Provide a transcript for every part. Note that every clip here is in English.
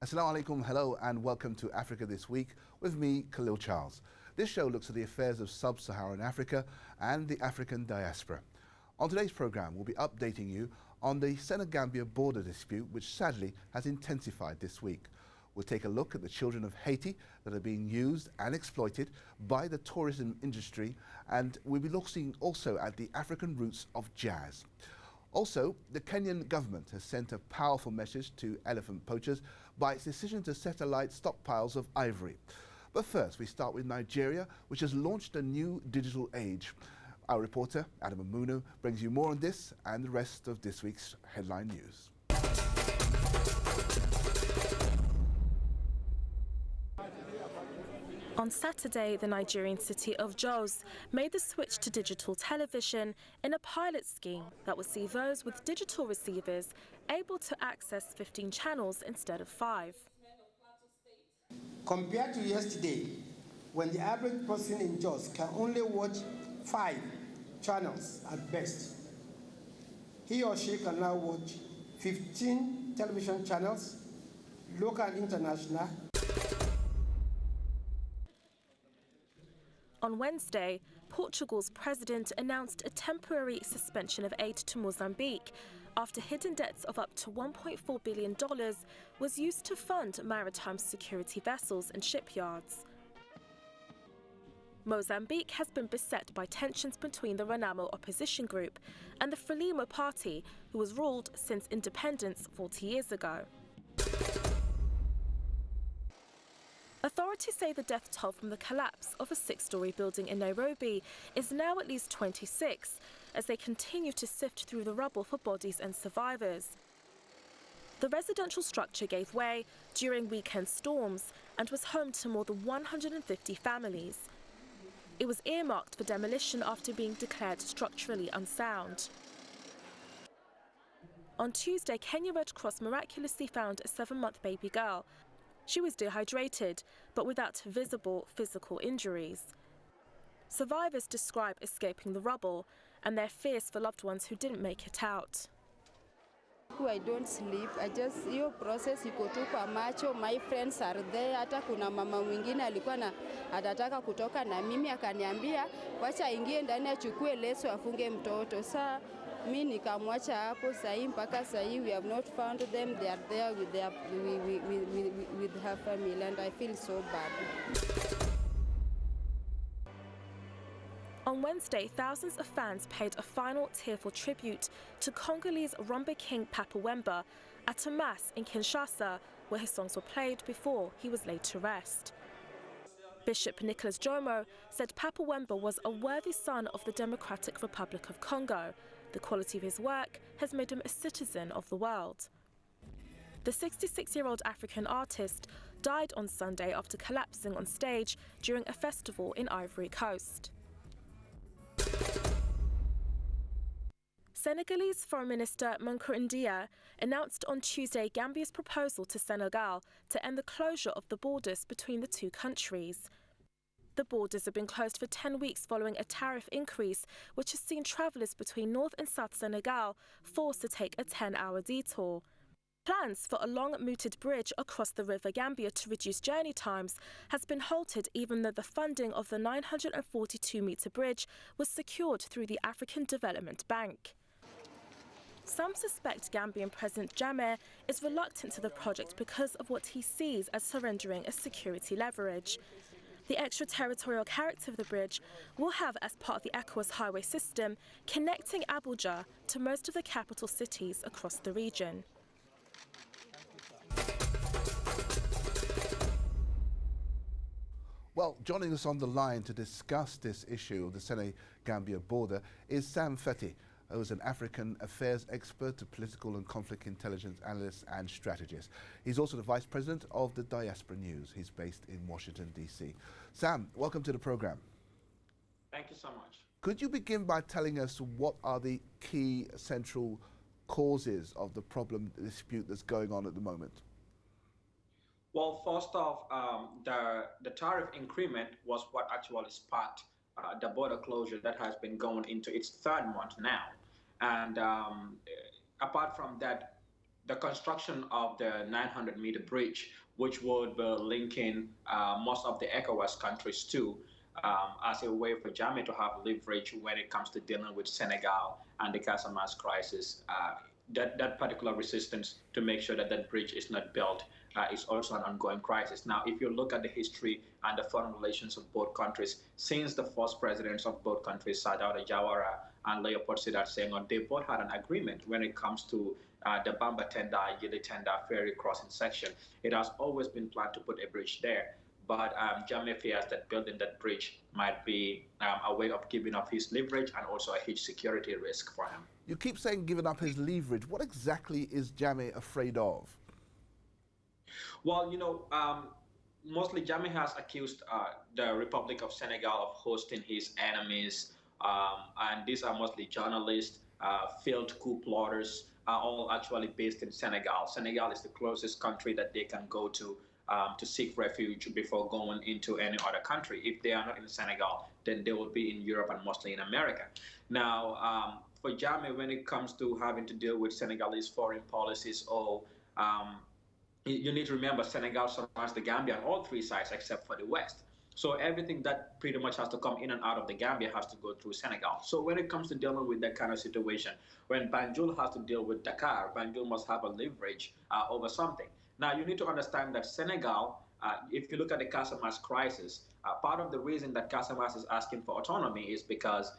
Assalamu alaikum, hello and welcome to Africa This Week with me, Khalil Charles. This show looks at the affairs of sub-Saharan Africa and the African diaspora. On today's programme, we'll be updating you on the Sene-Gambia border dispute, which sadly has intensified this week. We'll take a look at the children of Haiti that are being used and exploited by the tourism industry, and we'll be looking also at the African roots of jazz. Also, the Kenyan government has sent a powerful message to elephant poachers by its decision to set alight stockpiles of ivory. But first, we start with Nigeria, which has launched a new digital age. Our reporter, Adama Munu, brings you more on this and the rest of this week's headline news. On Saturday, the Nigerian city of Jos made the switch to digital television in a pilot scheme that would see those with digital receivers able to access 15 channels instead of 5. Compared to yesterday, when the average person in Jos can only watch 5 channels at best, he or she can now watch 15 television channels, local and international. On Wednesday, Portugal's president announced a temporary suspension of aid to Mozambique after hidden debts of up to $1.4 billion was used to fund maritime security vessels and shipyards. Mozambique has been beset by tensions between the Renamo opposition group and the Frelimo party, who was ruled since independence 40 years ago. Authorities say the death toll from the collapse of a 6-story building in Nairobi is now at least 26, as they continue to sift through the rubble for bodies and survivors. The residential structure gave way during weekend storms and was home to more than 150 families. It was earmarked for demolition after being declared structurally unsound. On Tuesday, Kenya Red Cross miraculously found a 7-month baby girl. She was dehydrated, but without visible physical injuries. Survivors describe escaping the rubble and their fears for loved ones who didn't make it out. I don't sleep. I just, your process iko tu kwa macho. My friends are there. Hata kuna mama mwingine alikuwa na atataka kutoka na mimi akaniambia wacha ingie ndani achukue leso afunge mtoto. Saa mimi nikamwacha hapo. Sahi mpaka sahi we have not found them. They are there with their with her family, and I feel so bad. On Wednesday, thousands of fans paid a final tearful tribute to Congolese rumba king Papa Wemba at a mass in Kinshasa, where his songs were played before he was laid to rest. Bishop Nicholas Jomo said Papa Wemba was a worthy son of the Democratic Republic of Congo. The quality of his work has made him a citizen of the world. The 66-year-old African artist died on Sunday after collapsing on stage during a festival in Ivory Coast. Senegalese Foreign Minister Mankeur Ndia announced on Tuesday Gambia's proposal to Senegal to end the closure of the borders between the two countries. The borders have been closed for 10 weeks following a tariff increase, which has seen travellers between North and South Senegal forced to take a 10-hour detour. Plans for a long-mooted bridge across the River Gambia to reduce journey times has been halted, even though the funding of the 942-metre bridge was secured through the African Development Bank. Some suspect Gambian President Jammeh is reluctant to the project because of what he sees as surrendering a security leverage. The extraterritorial character of the bridge will have as part of the ECOWAS highway system connecting Abuja to most of the capital cities across the region. Well, joining us on the line to discuss this issue of the Sene-Gambia border is Sam Phatey, who is an African affairs expert, a political and conflict intelligence analyst and strategist. He's also the vice president of the Diaspora News. He's based in Washington, D.C. Sam, welcome to the program. Thank you so much. Could you begin by telling us what are the key central causes of the problem, the dispute that's going on at the moment? Well, first off, the tariff increment was what actually sparked the border closure that has been going into its 3rd month now. And apart from that, the construction of the 900-meter bridge, which would be linking most of the ECOWAS countries too, as a way for Jammeh to have leverage when it comes to dealing with Senegal and the Casamance crisis. That particular resistance to make sure that that bridge is not built is also an ongoing crisis. Now, if you look at the history and the foreign relations of both countries, since the first presidents of both countries, Sadauda Jawara and Leopold Sedar Senghor, they both had an agreement when it comes to the Bamba Tenda, Yili Tenda ferry crossing section. It has always been planned to put a bridge there. But Jammeh fears that building that bridge might be a way of giving up his leverage and also a huge security risk for him. You keep saying giving up his leverage. What exactly is Jammeh afraid of? Well, mostly Jammeh has accused the Republic of Senegal of hosting his enemies, and these are mostly journalists, failed coup plotters, are all actually based in Senegal. Senegal is the closest country that they can go to seek refuge before going into any other country. If they are not in Senegal, then they will be in Europe and mostly in America. Now, for Jammeh, when it comes to having to deal with Senegalese foreign policies, you need to remember Senegal surrounds the Gambia on all three sides except for the west. So everything that pretty much has to come in and out of the Gambia has to go through Senegal. So when it comes to dealing with that kind of situation, when Banjul has to deal with Dakar, Banjul must have a leverage over something. Now, you need to understand that Senegal, if you look at the Casamance crisis, part of the reason that Casamance is asking for autonomy is because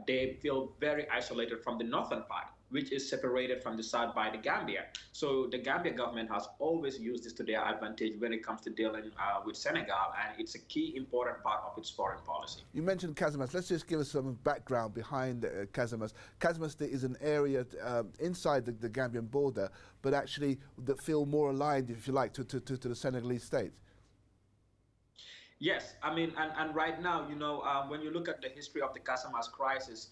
they feel very isolated from the northern part, which is separated from the south by the Gambia. So the Gambia government has always used this to their advantage when it comes to dealing with Senegal, and it's a key important part of its foreign policy. You mentioned Casamance. Let's just give us some background behind Casamance. Casamance is an area inside the Gambian border, but actually that feel more aligned, if you like, to the Senegalese state. Yes, I mean, and right now, when you look at the history of the Casamance crisis,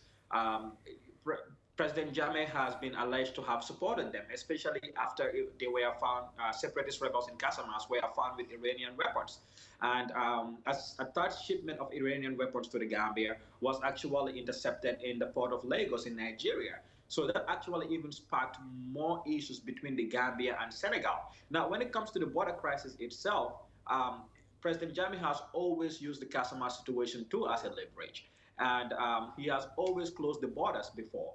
President Jammeh has been alleged to have supported them, especially after they were found, separatist rebels in Casamance were found with Iranian weapons. And as a third shipment of Iranian weapons to the Gambia was actually intercepted in the port of Lagos in Nigeria. So that actually even sparked more issues between the Gambia and Senegal. Now, when it comes to the border crisis itself, President Jammeh has always used the Casamance situation too as a leverage. And he has always closed the borders before.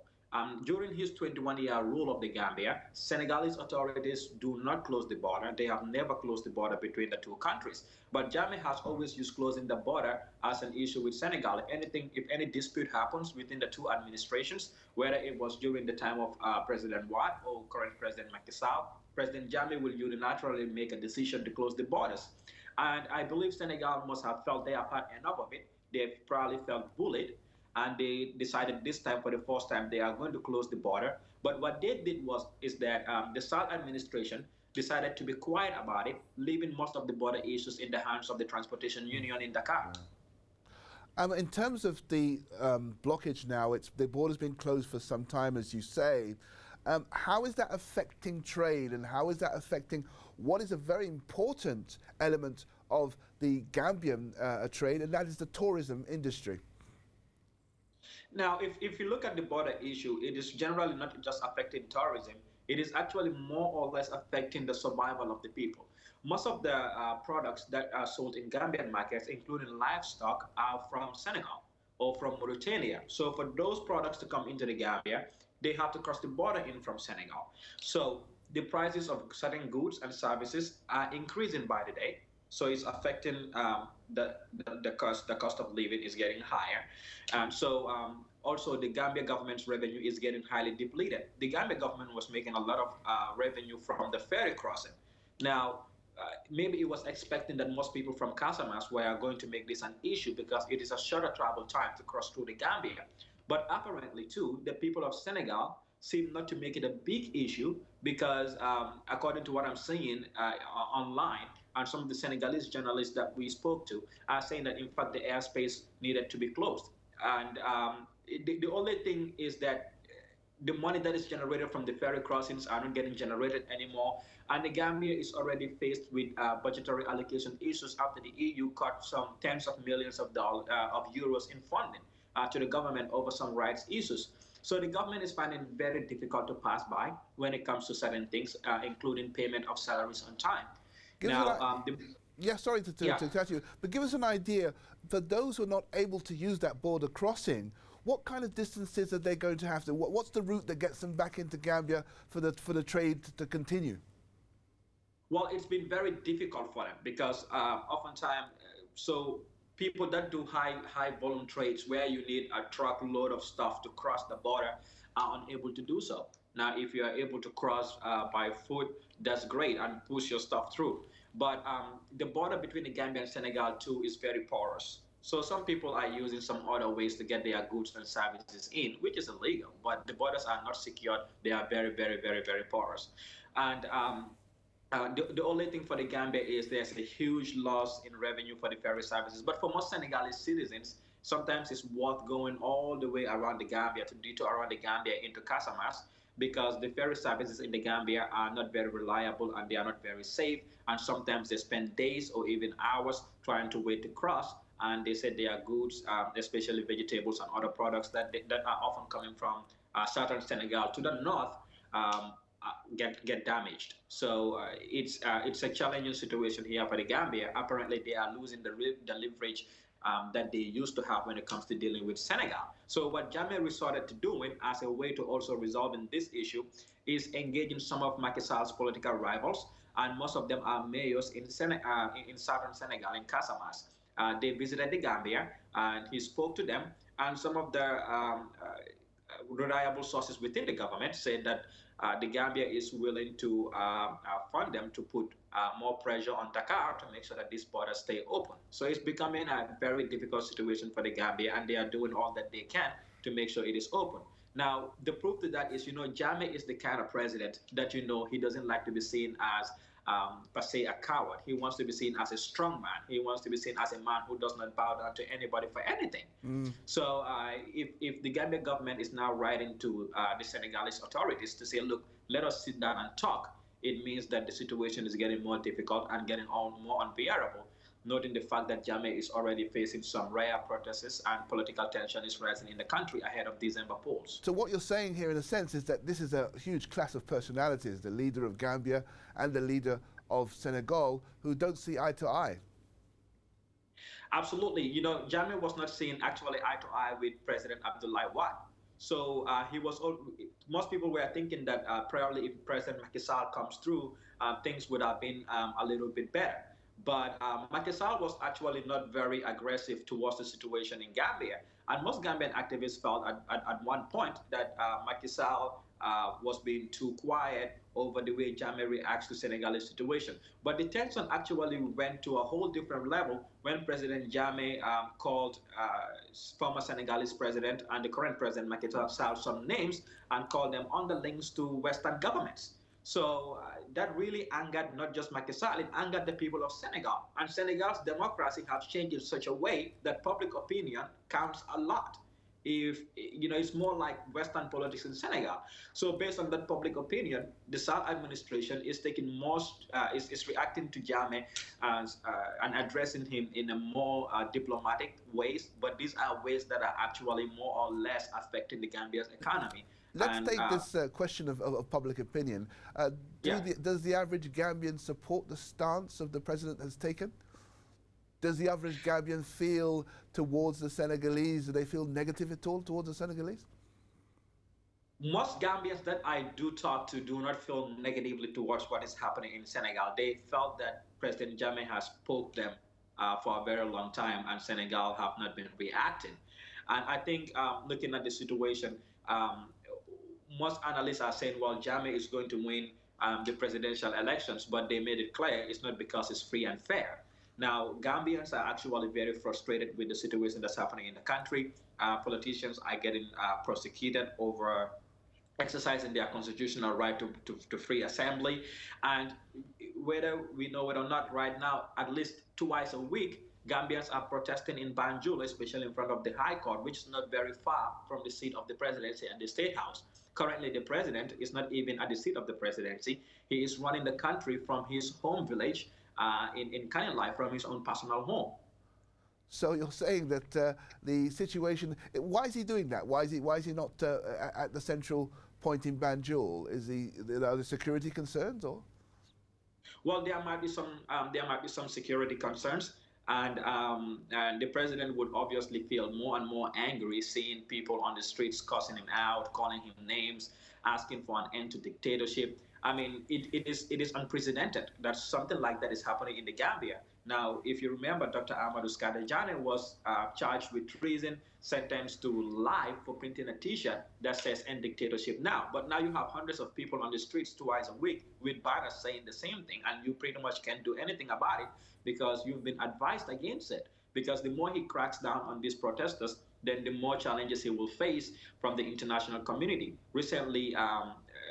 During his 21-year rule of the Gambia, Senegalese authorities do not close the border. They have never closed the border between the two countries. But Jammeh has always used closing the border as an issue with Senegal. If any dispute happens within the two administrations, whether it was during the time of President Wade or current President Macky Sall, President Jammeh will unilaterally make a decision to close the borders. And I believe Senegal must have felt they have had enough of it. They've probably felt bullied, and they decided this time, for the first time, they are going to close the border. But what they did is that the Sall administration decided to be quiet about it, leaving most of the border issues in the hands of the Transportation Union in Dakar. In terms of the blockage now, the border's been closed for some time, as you say. How is that affecting trade, and how is that affecting what is a very important element of the Gambian trade, and that is the tourism industry? Now, if you look at the border issue, it is generally not just affecting tourism. It is actually more or less affecting the survival of the people. Most of the products that are sold in Gambian markets, including livestock, are from Senegal or from Mauritania. So for those products to come into the Gambia, they have to cross the border in from Senegal. So the prices of certain goods and services are increasing by the day. So it's affecting the cost of living is getting higher. And so also the Gambia government's revenue is getting highly depleted. The Gambia government was making a lot of revenue from the ferry crossing. Now, maybe it was expecting that most people from Casamance were going to make this an issue because it is a shorter travel time to cross through the Gambia. But apparently, too, the people of Senegal seem not to make it a big issue because, according to what I'm seeing online, and some of the Senegalese journalists that we spoke to are saying that, in fact, the airspace needed to be closed. And the only thing is that the money that is generated from the ferry crossings are not getting generated anymore. And the Gambia is already faced with budgetary allocation issues after the EU cut some tens of millions of euros in funding to the government over some rights issues. So the government is finding it very difficult to pass by when it comes to certain things, including payment of salaries on time. Give us Now, yeah, sorry to cut you, but give us an idea for those who are not able to use that border crossing. What kind of distances are they going to have to? What's the route that gets them back into Gambia for the trade to continue? Well, it's been very difficult for them because oftentimes, so people that do high volume trades where you need a truckload of stuff to cross the border are unable to do so. Now, if you are able to cross by foot, that's great and push your stuff through. But the border between the Gambia and Senegal too is very porous. So some people are using some other ways to get their goods and services in, which is illegal. But the borders are not secured; they are very, very, very, very porous. And the only thing for the Gambia is there's a huge loss in revenue for the ferry services. But for most Senegalese citizens, sometimes it's worth going all the way around the Gambia to detour around the Gambia into Casamas because the ferry services in the Gambia are not very reliable and they are not very safe. And sometimes they spend days or even hours trying to wait to cross. And they said their goods, especially vegetables and other products that are often coming from southern Senegal to the north, get damaged. So it's a challenging situation here for the Gambia. Apparently, they are losing the leverage that they used to have when it comes to dealing with Senegal. So what Jammeh resorted to doing as a way to also resolving this issue is engaging some of Macky Sall's political rivals, and most of them are mayors in southern Senegal, in Casamas. They visited the Gambia, and he spoke to them, and some of the reliable sources within the government said that the Gambia is willing to fund them to put more pressure on Dakar to make sure that these borders stay open. So it's becoming a very difficult situation for the Gambia, and they are doing all that they can to make sure it is open. Now, the proof to that is, Jammeh is the kind of president that, he doesn't like to be seen as per se a coward. He wants to be seen as a strong man. He wants to be seen as a man who does not bow down to anybody for anything. So if the Gambia government is now writing to the Senegalese authorities to say, look, let us sit down and talk, it means that the situation is getting more difficult and getting more unbearable, noting the fact that Jammeh is already facing some rare protests and political tension is rising in the country ahead of December polls. So what you're saying here, in a sense, is that this is a huge clash of personalities, the leader of Gambia and the leader of Senegal, who don't see eye to eye. Absolutely. Jammeh was not seeing actually eye to eye with President Abdoulaye Wade. So most people were thinking that probably if President Macky Sall comes through, things would have been a little bit better. But Macky Sall was actually not very aggressive towards the situation in Gambia. And most Gambian activists felt at one point that Macky Sall was being too quiet over the way Jammeh reacts to Senegalese situation. But the tension actually went to a whole different level when President Jammeh called former Senegalese president and the current president Macky Sall some names and called them underlings to Western governments. So that really angered not just Macky Sall, it angered the people of Senegal. And Senegal's democracy has changed in such a way that public opinion counts a lot. If it's more like Western politics in Senegal. So based on that public opinion, the Sall administration is taking is reacting to Jammeh and addressing him in a more diplomatic ways. But these are ways that are actually more or less affecting the Gambia's economy. Let's take this question of public opinion. Does the average Gambian support the stance of the president has taken? Does the average Gambian feel towards the Senegalese, do they feel negative at all towards the Senegalese? Most Gambians that I do talk to do not feel negatively towards what is happening in Senegal. They felt that President Jammeh has poked them for a very long time, and Senegal have not been reacting. And I think looking at the situation, most analysts are saying, well, Jammeh is going to win the presidential elections, but they made it clear it's not because it's free and fair. Now, Gambians are actually very frustrated with the situation that's happening in the country. Politicians are getting prosecuted over exercising their constitutional right to free assembly. And whether we know it or not, right now, at least twice a week, Gambians are protesting in Banjul, especially in front of the High Court, which is not very far from the seat of the presidency and the State House. Currently, the president is not even at the seat of the presidency. He is running the country from his home village in Khalil, from his own personal home. So you're saying that the situation, why is he doing that? Why is he not at the central point in Banjul? Are there security concerns or? Well, there might be some security concerns, and the president would obviously feel more and more angry seeing people on the streets cussing him out, calling him names, asking for an end to dictatorship. I mean, it is unprecedented that something like that is happening in the Gambia. Now, if you remember, Dr. Amadou Skadejane was charged with treason, sentenced to life for printing a T-shirt that says "End dictatorship now." But now you have hundreds of people on the streets twice a week with banners saying the same thing, and you pretty much can't do anything about it because you've been advised against it. Because the more he cracks down on these protesters, then the more challenges he will face from the international community. Recently,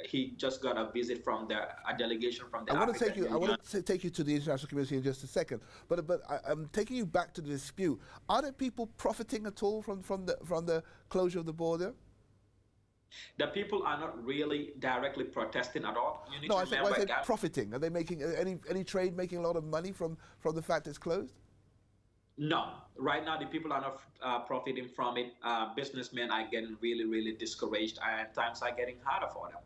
he just got a visit from a delegation from the African Union. I want to take you to the international community in just a second, but I'm taking you back to the dispute. Are there people profiting at all from the closure of the border? The people are not really directly protesting at all. You need no, to I said profiting. Are they making any trade making a lot of money from the fact it's closed? No, right now the people are not profiting from it. Businessmen are getting really, really discouraged, and times are getting harder for them.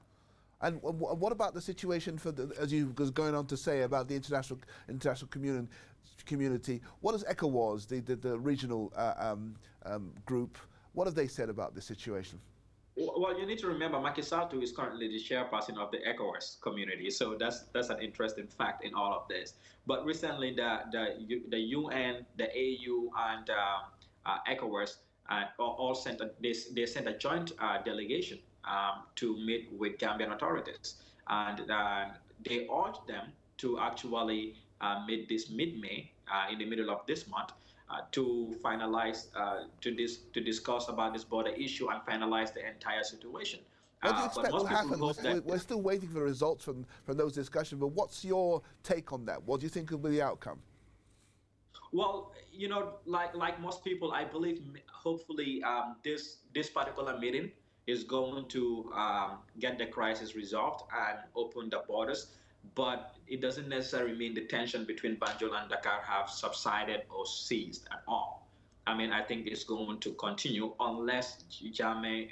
And what about the situation as you was going on to say about the international community? What does ECOWAS, the regional group, what have they said about the situation? Well, you need to remember Macky Sall is currently the chairperson of the ECOWAS community, so that's an interesting fact in all of this. But recently, the UN, the AU, and ECOWAS all sent they sent a joint delegation to meet with Gambian authorities, and they urged them to actually meet this mid-May in the middle of this month. To finalize, to discuss about this border issue and finalize the entire situation. What do you expect will happen? We're still waiting for the results from those discussions, but what's your take on that? What do you think will be the outcome? Well, you know, like most people, I believe hopefully this particular meeting is going to get the crisis resolved and open the borders. But it doesn't necessarily mean the tension between Banjul and Dakar have subsided or ceased at all. I mean, I think it's going to continue unless Jammeh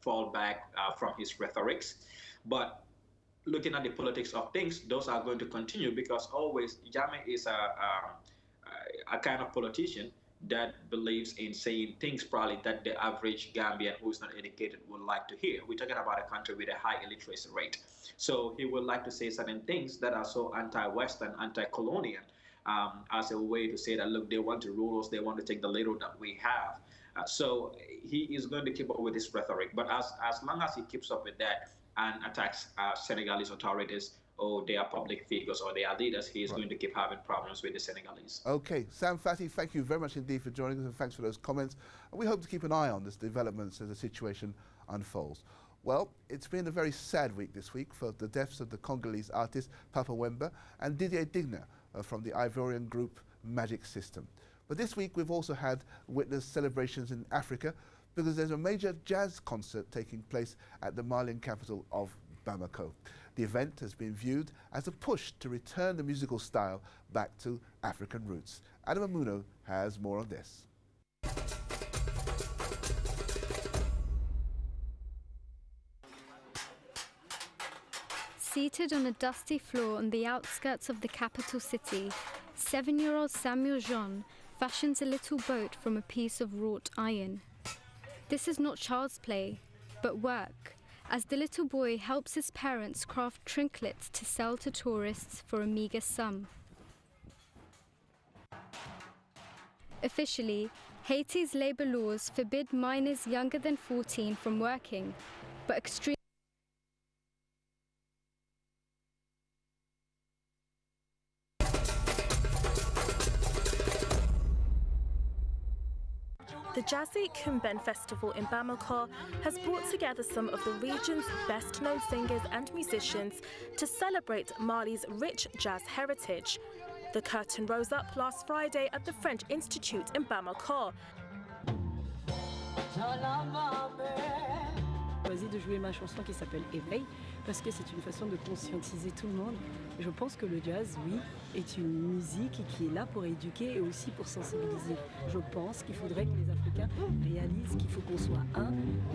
fall back from his rhetorics. But looking at the politics of things, those are going to continue because always Jammeh is a kind of politician that believes in saying things probably that the average Gambian who is not educated would like to hear. We're talking about a country with a high illiteracy rate. So he would like to say certain things that are so anti-Western, anti-colonial, as a way to say that, look, they want to rule us, they want to take the little that we have. So he is going to keep up with this rhetoric. But as long as he keeps up with that and attacks Senegalese authorities, or they are public figures or they are leaders, he is going to keep having problems with the Senegalese. Okay, Sam Phatey, thank you very much indeed for joining us, and thanks for those comments. And we hope to keep an eye on this developments as the situation unfolds. Well, it's been a very sad week this week for the deaths of the Congolese artist Papa Wemba and Didier Digna from the Ivorian group Magic System. But this week we've also had witnessed celebrations in Africa because there's a major jazz concert taking place at the Malian capital of Bamako. The event has been viewed as a push to return the musical style back to African roots. Adama Munu has more on this. Seated on a dusty floor on the outskirts of the capital city, 7-year-old Samuel Jean fashions a little boat from a piece of wrought iron. This is not child's play, but work, as the little boy helps his parents craft trinkets to sell to tourists for a meagre sum. Officially, Haiti's labor laws forbid minors younger than 14 from working, but extreme The Jazzy Kumben Festival in Bamako has brought together some of the region's best-known singers and musicians to celebrate Mali's rich jazz heritage. The curtain rose up last Friday at the French Institute in Bamako. choisi de jouer ma chanson qui s'appelle Éveil parce que c'est une façon de conscientiser tout le monde. Je pense que le jazz, oui, est une musique qui est là pour éduquer et aussi pour sensibiliser. Je pense qu'il faudrait que les Africains réalisent qu'il faut qu'on soit un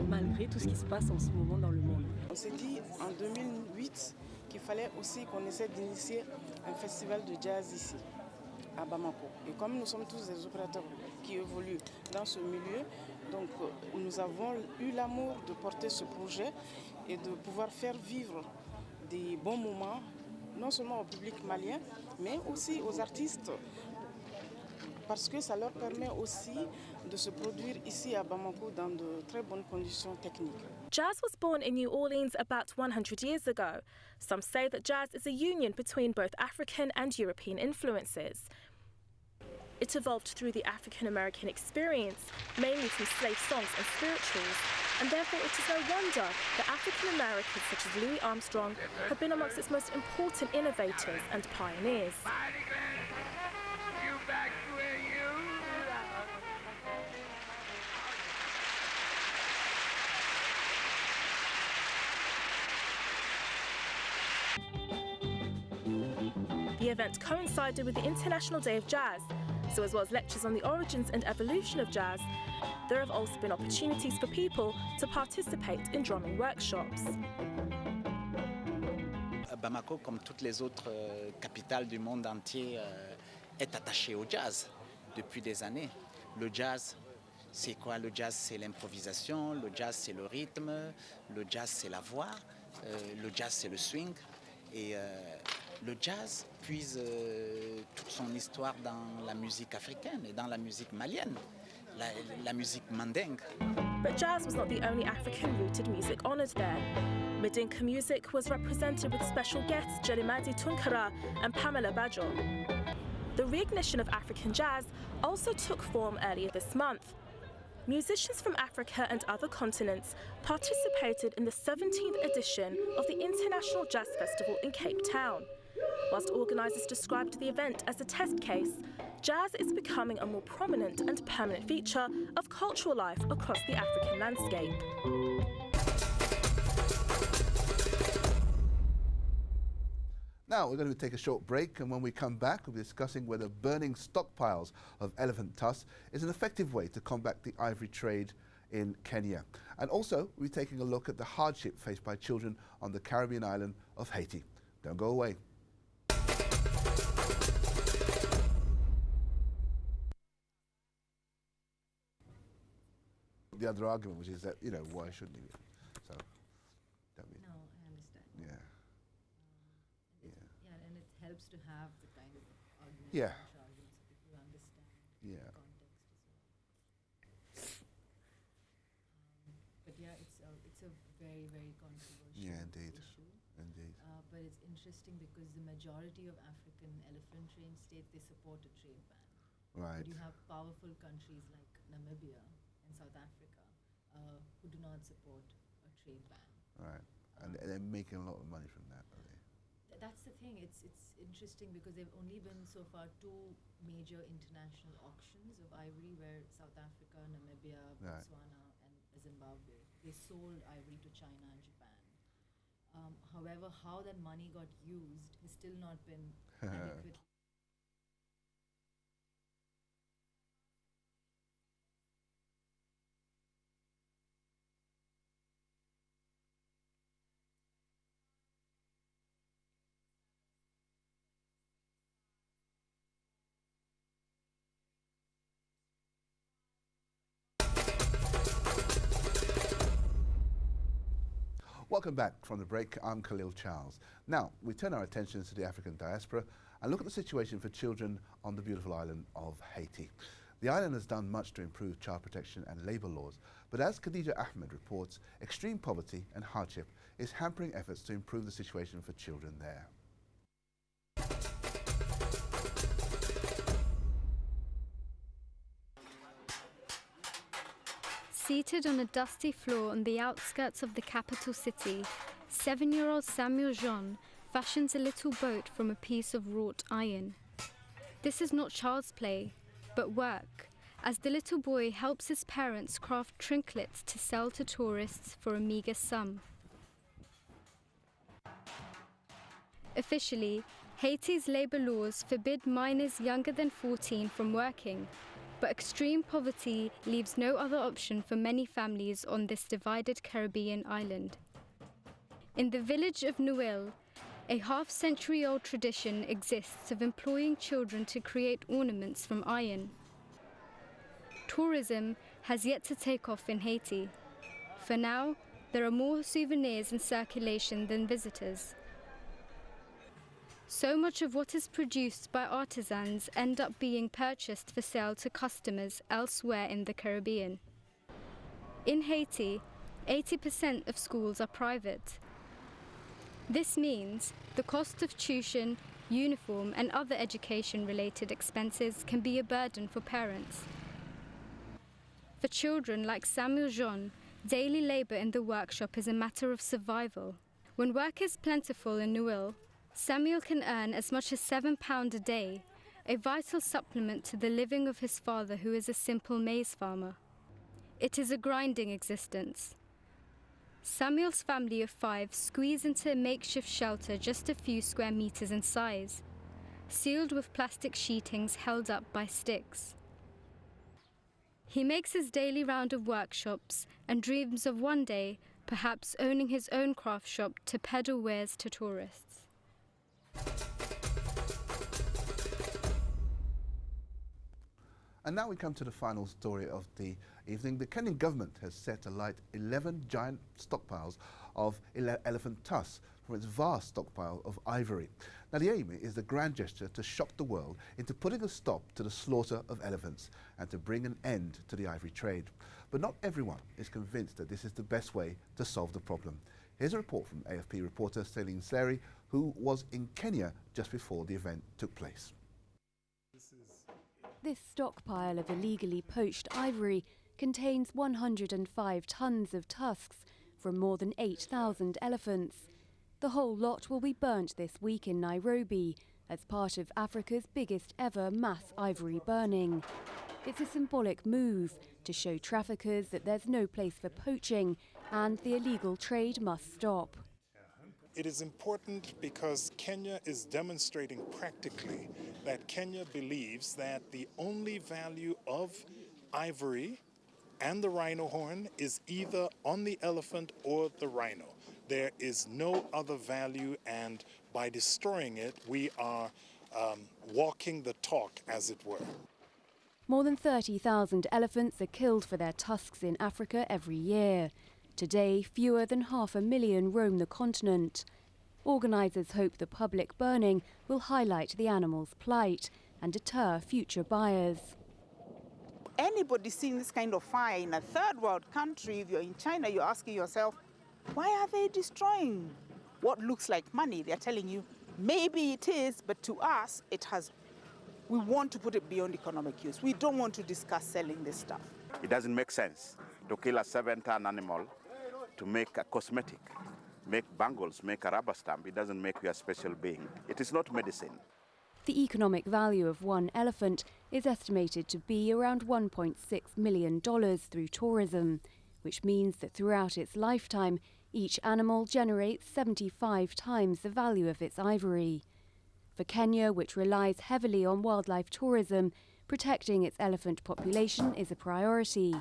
malgré tout ce qui se passe en ce moment dans le monde. On s'est dit en 2008 qu'il fallait aussi qu'on essaie d'initier un festival de jazz ici, à Bamako. Et comme nous sommes tous des opérateurs qui évoluent dans ce milieu, donc nous avons eu l'amour de porter ce projet et de pouvoir faire vivre des bons moments, non seulement au public malien, mais aussi aux artistes, parce que ça leur permet aussi de se produire ici à Bamako dans de très bonnes conditions techniques. Jazz was born in New Orleans about 100 years ago. Some say that jazz is a union between both African and European influences. It evolved through the African-American experience, mainly through slave songs and spirituals, and therefore it is no wonder that African-Americans such as Louis Armstrong have been amongst its most important innovators and pioneers. The event coincided with the International Day of Jazz, so as well as lectures on the origins and evolution of jazz, there have also been opportunities for people to participate in drumming workshops. Bamako, comme toutes les autres capitales du monde entier, est attachée au jazz depuis des années. Le jazz, c'est quoi? Le jazz, c'est l'improvisation, le jazz, c'est le rythme, le jazz, c'est la voix, le jazz, c'est le swing. Et le jazz puise toute son histoire dans la musique africaine et dans la musique malienne, la musique mandingue. But jazz was not the only African-rooted music honoured there. Mandinka music was represented with special guests Jelimadi Tunkara and Pamela Bajo. The reignition of African jazz also took form earlier this month. Musicians from Africa and other continents participated in the 17th edition of the International Jazz Festival in Cape Town. Whilst organisers described the event as a test case, jazz is becoming a more prominent and permanent feature of cultural life across the African landscape. Now we're going to take a short break, and when we come back we'll be discussing whether burning stockpiles of elephant tusks is an effective way to combat the ivory trade in Kenya. And also we'll be taking a look at the hardship faced by children on the Caribbean island of Haiti. Don't go away. The other argument, which is that, you know, why shouldn't he? So, don't we? No, I understand. Yeah. Yeah, and it helps to have the kind of argument Yeah. so people understand Yeah. the context as well. But yeah, it's a very, very controversial Indeed. issue. Indeed. But it's interesting because the majority of African elephant trained states, they support a trade ban. Right. But you have powerful countries like Namibia and South Africa who do not support a trade ban. Right. And they're making a lot of money from that, are they? That's the thing. It's interesting because there've only been so far 2 major international auctions of ivory where South Africa, Namibia, Right. Botswana, and Zimbabwe, they sold ivory to China and Japan. However, how that money got used has still not been adequately. Welcome back from the break. I'm Khalil Charles. Now, we turn our attentions to the African diaspora and look at the situation for children on the beautiful island of Haiti. The island has done much to improve child protection and labour laws, but as Khadija Ahmed reports, extreme poverty and hardship is hampering efforts to improve the situation for children there. Seated on a dusty floor on the outskirts of the capital city, 7-year-old Samuel Jean fashions a little boat from a piece of wrought iron. This is not child's play, but work, as the little boy helps his parents craft trinkets to sell to tourists for a meagre sum. Officially, Haiti's labour laws forbid minors younger than 14 from working, but extreme poverty leaves no other option for many families on this divided Caribbean island. In the village of Nuil, a half-century-old tradition exists of employing children to create ornaments from iron. Tourism has yet to take off in Haiti. For now, there are more souvenirs in circulation than visitors. So much of what is produced by artisans end up being purchased for sale to customers elsewhere in the Caribbean. In Haiti, 80% of schools are private. This means the cost of tuition, uniform and other education-related expenses can be a burden for parents. For children like Samuel Jean, daily labour in the workshop is a matter of survival. When work is plentiful in Nuil, Samuel can earn as much as £7 a day, a vital supplement to the living of his father, who is a simple maize farmer. It is a grinding existence. Samuel's family of 5 squeeze into a makeshift shelter just a few square metres in size, sealed with plastic sheetings held up by sticks. He makes his daily round of workshops and dreams of one day perhaps owning his own craft shop to peddle wares to tourists. And now we come to the final story of the evening. The Kenyan government has set alight 11 giant stockpiles of elephant tusks from its vast stockpile of ivory. Now the aim is the grand gesture to shock the world into putting a stop to the slaughter of elephants and to bring an end to the ivory trade. But not everyone is convinced that this is the best way to solve the problem. Here's a report from AFP reporter Celine Seri, who was in Kenya just before the event took place. This stockpile of illegally poached ivory contains 105 tons of tusks from more than 8,000 elephants. The whole lot will be burnt this week in Nairobi as part of Africa's biggest ever mass ivory burning. It's a symbolic move to show traffickers that there's no place for poaching and the illegal trade must stop. It is important because Kenya is demonstrating practically that Kenya believes that the only value of ivory and the rhino horn is either on the elephant or the rhino. There is no other value, and by destroying it, we are walking the talk, as it were. More than 30,000 elephants are killed for their tusks in Africa every year. Today, fewer than 500,000 roam the continent. Organisers hope the public burning will highlight the animals' plight and deter future buyers. Anybody seeing this kind of fire in a third world country, if you're in China, you're asking yourself, why are they destroying what looks like money? They're telling you, maybe it is, but to us, we want to put it beyond economic use. We don't want to discuss selling this stuff. It doesn't make sense to kill a 7-ton animal to make a cosmetic, make bangles, make a rubber stamp. It doesn't make you a special being. It is not medicine. The economic value of one elephant is estimated to be around $1.6 million through tourism, which means that throughout its lifetime, each animal generates 75 times the value of its ivory. For Kenya, which relies heavily on wildlife tourism, protecting its elephant population is a priority.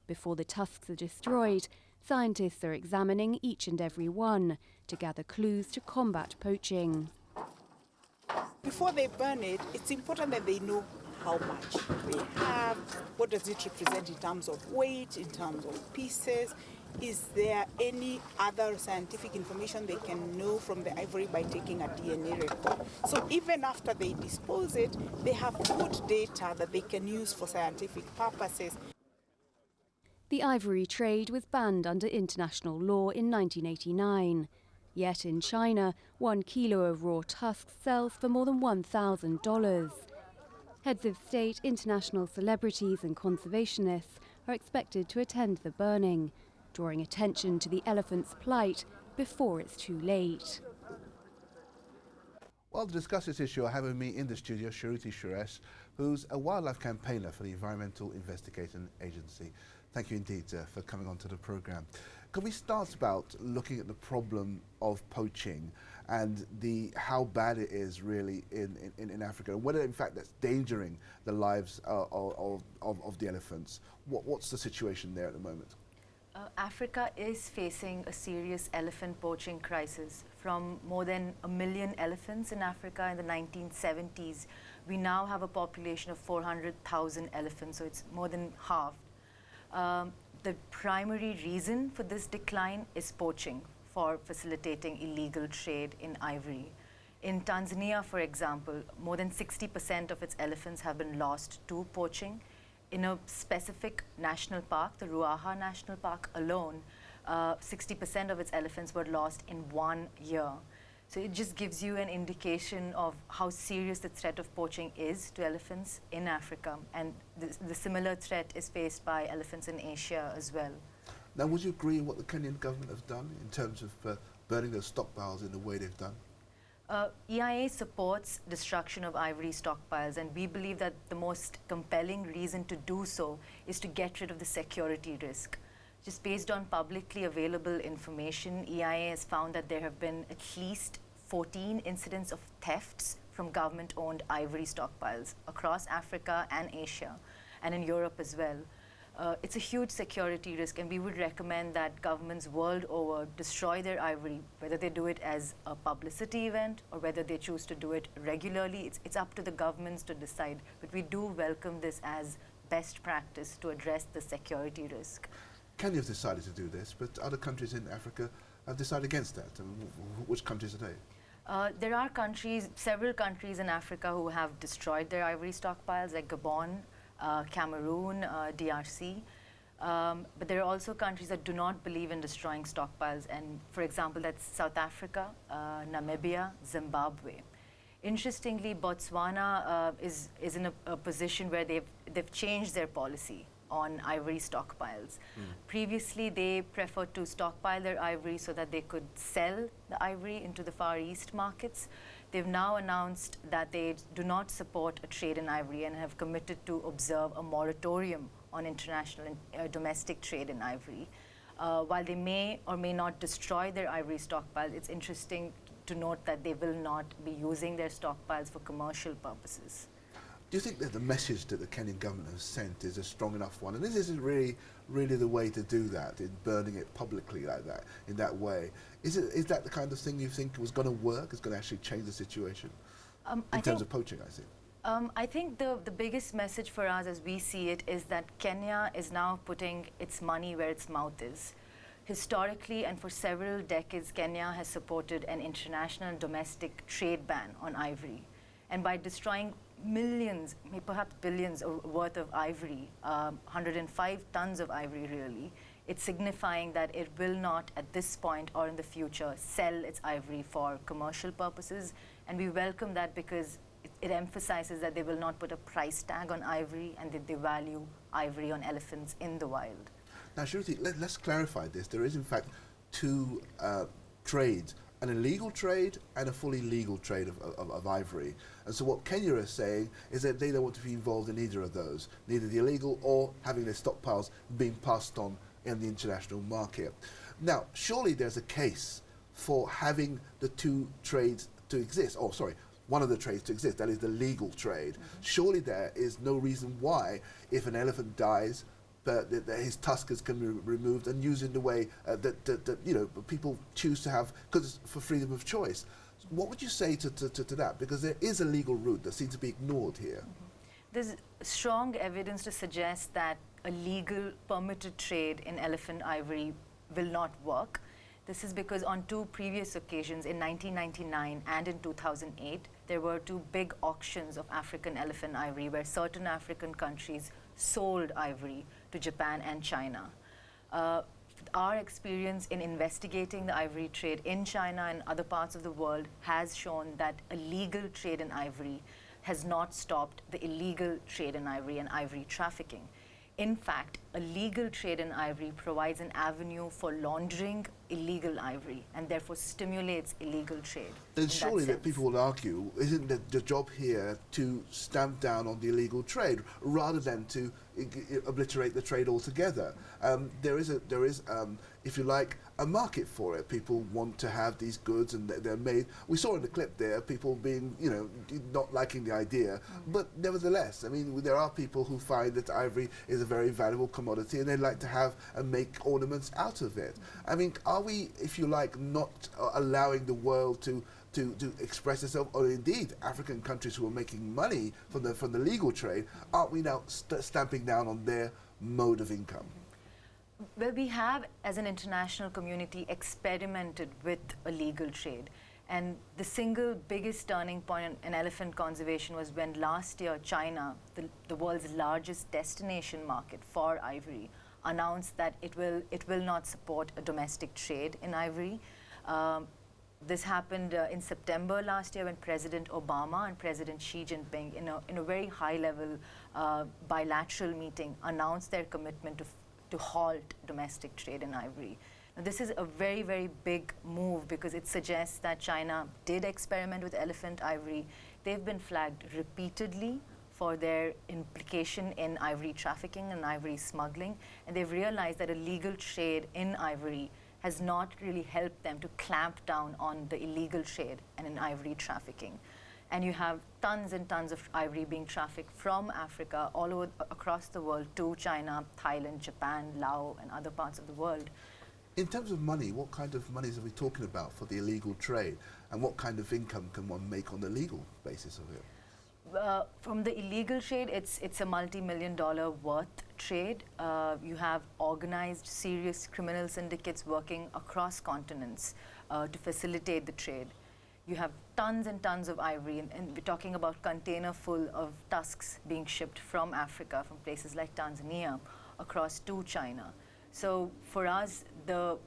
Before the tusks are destroyed, scientists are examining each and every one to gather clues to combat poaching. Before they burn it, it's important that they know how much they have, what does it represent in terms of weight, in terms of pieces. Is there any other scientific information they can know from the ivory by taking a DNA record? So even after they dispose it, they have good data that they can use for scientific purposes. The ivory trade was banned under international law in 1989. Yet in China, 1 kilo of raw tusks sells for more than $1,000. Heads of state, international celebrities and conservationists are expected to attend the burning, drawing attention to the elephant's plight before it's too late. Well, to discuss this issue, I have with me in the studio Shruti Suresh who's a wildlife campaigner for the Environmental Investigation Agency. Thank you indeed for coming on to the programme. Can we start about looking at the problem of poaching and how bad it is really in Africa, and whether in fact that's endangering the lives of the elephants? What's the situation there at the moment? Africa is facing a serious elephant poaching crisis. From more than 1 million elephants in Africa in the 1970s, we now have a population of 400,000 elephants, so it's more than half. The primary reason for this decline is poaching for facilitating illegal trade in ivory. In Tanzania, for example, more than 60% of its elephants have been lost to poaching. In a specific national park, the Ruaha National Park alone, 60% of its elephants were lost in 1 year. So it just gives you an indication of how serious the threat of poaching is to elephants in Africa. And the similar threat is faced by elephants in Asia as well. Now, would you agree with what the Kenyan government has done in terms of burning those stockpiles in the way they've done? EIA supports destruction of ivory stockpiles, and we believe that the most compelling reason to do so is to get rid of the security risk. Just based on publicly available information, EIA has found that there have been at least 14 incidents of thefts from government-owned ivory stockpiles across Africa and Asia, and in Europe as well. It's a huge security risk, and we would recommend that governments world over destroy their ivory, whether they do it as a publicity event or whether they choose to do it regularly. It's up to the governments to decide, but we do welcome this as best practice to address the security risk. Kenya have decided to do this, but other countries in Africa have decided against that. Which countries are they? There are several countries in Africa who have destroyed their ivory stockpiles, like Gabon, Cameroon, DRC. But there are also countries that do not believe in destroying stockpiles, and for example, that's South Africa, Namibia, Zimbabwe. Interestingly, Botswana is in a position where they've changed their policy on ivory stockpiles. Previously, they preferred to stockpile their ivory so that they could sell the ivory into the Far East markets. They've now announced that they do not support a trade in ivory and have committed to observe a moratorium on international and domestic trade in ivory. While they may or may not destroy their ivory stockpiles, it's interesting to note that they will not be using their stockpiles for commercial purposes. Do you think that the message that the Kenyan government has sent is a strong enough one? And this isn't really the way to do that, in burning it publicly like that, in that way. Is that the kind of thing you think was going to work, is going to actually change the situation? In terms of poaching, I think. I think the biggest message for us as we see it is that Kenya is now putting its money where its mouth is. Historically and for several decades, Kenya has supported an international and domestic trade ban on ivory. And by destroying millions, perhaps billions worth of ivory, 105 tons of ivory really, it's signifying that it will not at this point or in the future sell its ivory for commercial purposes. And we welcome that because it emphasizes that they will not put a price tag on ivory and that they value ivory on elephants in the wild. Now, Shruti, let's clarify this. There is in fact two trades, an illegal trade and a fully legal trade of ivory. And so what Kenya is saying is that they don't want to be involved in either of those, neither the illegal or having their stockpiles being passed on in the international market. Now, surely there's a case for having the two trades to exist, one of the trades to exist, that is the legal trade. Surely there is no reason why, if an elephant dies, that his tuskers can be removed and used in the way that people choose to have, because for freedom of choice. What would you say to that? Because there is a legal route that seems to be ignored here. There's strong evidence to suggest that a legal permitted trade in elephant ivory will not work. This is because on two previous occasions, in 1999 and in 2008, there were two big auctions of African elephant ivory where certain African countries sold ivory to Japan and China. Our experience in investigating the ivory trade in China and other parts of the world has shown that a legal trade in ivory has not stopped the illegal trade in ivory and ivory trafficking. In fact, a legal trade in ivory provides an avenue for laundering illegal ivory and therefore stimulates illegal trade. Then surely that people will argue, isn't the job here to stamp down on the illegal trade rather than to obliterate the trade altogether? There is, if you like, a market for it. People want to have these goods, and they're made. We saw in the clip there people being, not liking the idea, but nevertheless, I mean, there are people who find that ivory is a very valuable commodity, and they like to have and make ornaments out of it. I mean, are we, if you like, not allowing the world to express itself, or indeed African countries who are making money from the legal trade, aren't we now stamping down on their mode of income? Well, we have, as an international community, experimented with a legal trade. And the single biggest turning point in elephant conservation was when last year China, the world's largest destination market for ivory, announced that it will not support a domestic trade in ivory. This happened in September last year when President Obama and President Xi Jinping, in a very high-level bilateral meeting, announced their commitment to halt domestic trade in ivory. Now, this is a very, very big move because it suggests that China did experiment with elephant ivory. They've been flagged repeatedly for their implication in ivory trafficking and ivory smuggling, and they've realized that a legal trade in ivory has not really helped them to clamp down on the illegal trade and in ivory trafficking. And you have tons and tons of ivory being trafficked from Africa all over across the world to China, Thailand, Japan, Laos, and other parts of the world. In terms of money, what kind of monies are we talking about for the illegal trade, and what kind of income can one make on the legal basis of it? From the illegal trade, it's a multi-million-dollar worth trade. You have organized, serious criminal syndicates working across continents to facilitate the trade. You have tons and tons of ivory, and we're talking about container full of tusks being shipped from Africa, from places like Tanzania, across to China. So for us, the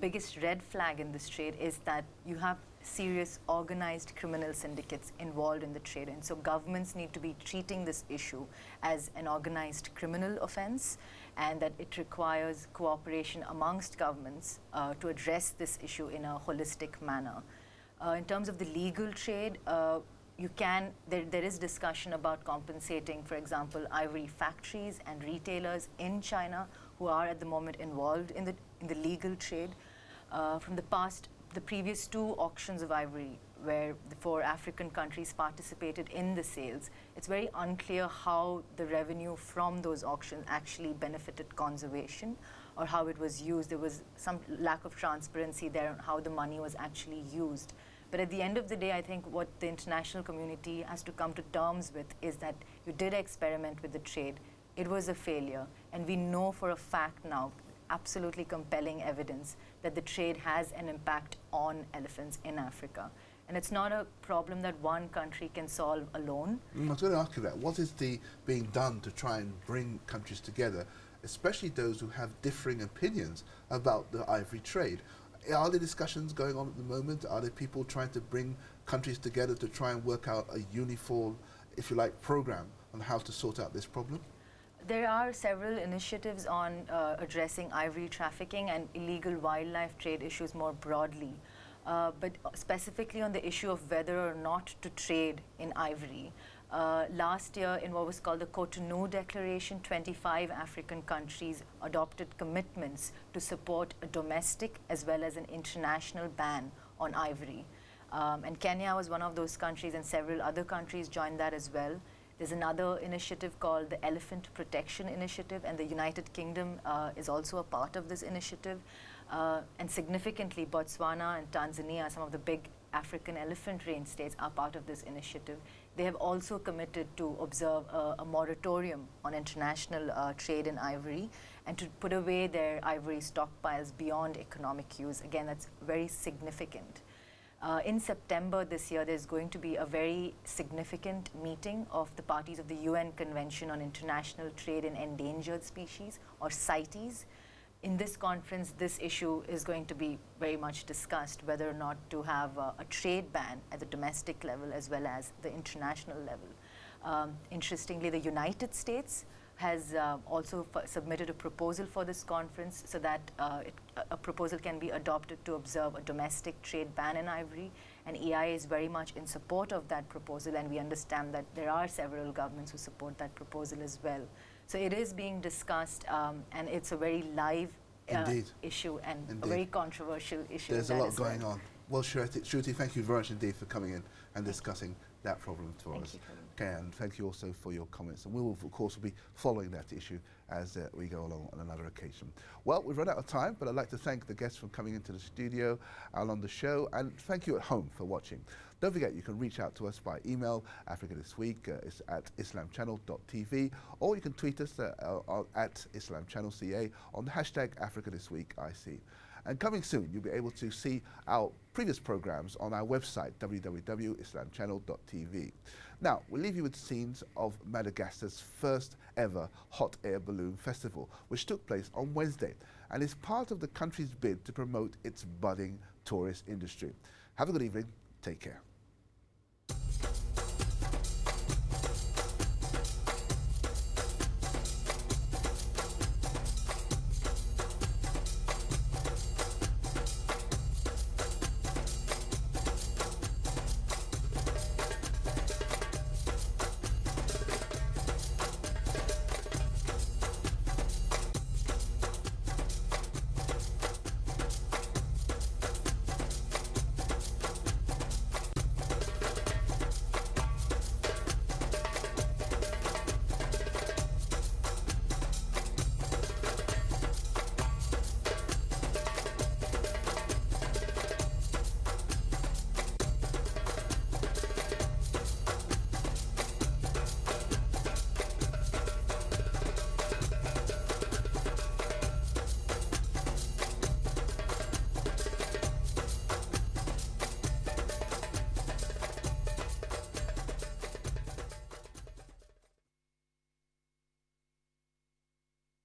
biggest red flag in this trade is that you have serious organized criminal syndicates involved in the trade. And so governments need to be treating this issue as an organized criminal offense, and that it requires cooperation amongst governments to address this issue in a holistic manner. In terms of the legal trade, there is discussion about compensating, for example, ivory factories and retailers in China who are at the moment involved in the legal trade. From the previous 2 auctions of ivory, where the 4 African countries participated in the sales, it's very unclear how the revenue from those auctions actually benefited conservation or how it was used. There was some lack of transparency there on how the money was actually used. But at the end of the day, I think what the international community has to come to terms with is that you did experiment with the trade. It was a failure. And we know for a fact now, absolutely compelling evidence, that the trade has an impact on elephants in Africa. And it's not a problem that one country can solve alone. I was going to ask you that. What is being done to try and bring countries together, especially those who have differing opinions about the ivory trade? Are there discussions going on at the moment? Are there people trying to bring countries together to try and work out a uniform, if you like, program on how to sort out this problem? There are several initiatives on addressing ivory trafficking and illegal wildlife trade issues more broadly. But specifically on the issue of whether or not to trade in ivory. Last year, in what was called the Cotonou Declaration, 25 African countries adopted commitments to support a domestic as well as an international ban on ivory. And Kenya was one of those countries, and several other countries joined that as well. There's another initiative called the Elephant Protection Initiative, and the United Kingdom is also a part of this initiative. And significantly, Botswana and Tanzania, some of the big African elephant range states, are part of this initiative. They have also committed to observe a moratorium on international trade in ivory and to put away their ivory stockpiles beyond economic use. Again, that's very significant. In September this year, there's going to be a very significant meeting of the parties of the UN Convention on International Trade in Endangered Species, or CITES. In this conference, this issue is going to be very much discussed, whether or not to have a trade ban at the domestic level as well as the international level. Interestingly, the United States has also submitted a proposal for this conference so that a proposal can be adopted to observe a domestic trade ban in ivory. And EI is very much in support of that proposal, and we understand that there are several governments who support that proposal as well. So it is being discussed, and it's a very live issue and a very controversial issue. There's a lot going on. Well, Shruti, thank you very much indeed for coming in and discussing that problem for us. Okay, and thank you also for your comments. And we will, of course, be following that issue as we go along on another occasion. Well, we've run out of time, but I'd like to thank the guests for coming into the studio and on the show, and thank you at home for watching. Don't forget, you can reach out to us by email, Africa This Week, it's at islamchannel.tv, or you can tweet us at islamchannelca on the hashtag Africa This Week IC. And coming soon, you'll be able to see our previous programs on our website, www.islamchannel.tv. Now, we'll leave you with scenes of Madagascar's first ever hot air balloon festival, which took place on Wednesday and is part of the country's bid to promote its budding tourist industry. Have a good evening. Take care.